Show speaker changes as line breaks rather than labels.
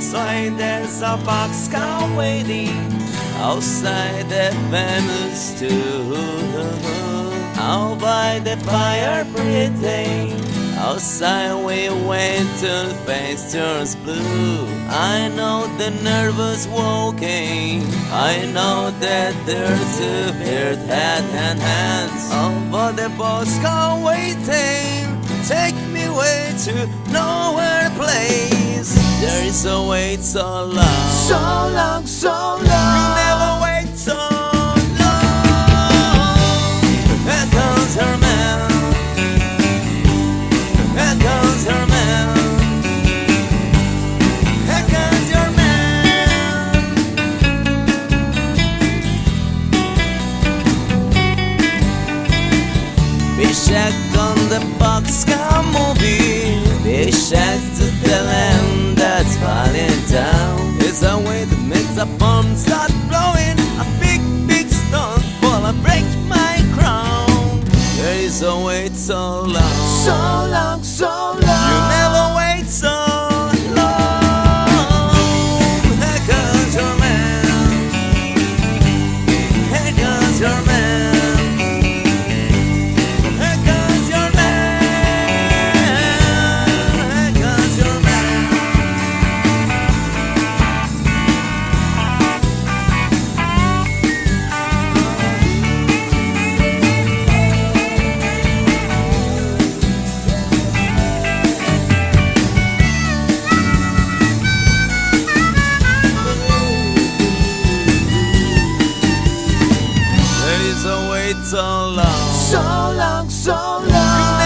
outside there's a boxcar waiting, outside the famous stool, out by the fire breathing, outside we wait till the face turns blue. I know the nervous walking, I know that there's a beard, head and hands. Oh, but the boxcar waiting, take me away to nowhere place. There is a wait so long,
so long, so long.
You never wait so long. Here comes her man, here comes her man, here comes your man. We check on the boxcar movie, we check to the land that's falling down. There's a way that makes a bomb start blowing, a big, big stone fall and break my crown. There is a wait so long,
so long, so long.
You never wait so long. Here comes your man, here comes your man. So long,
so long, so long.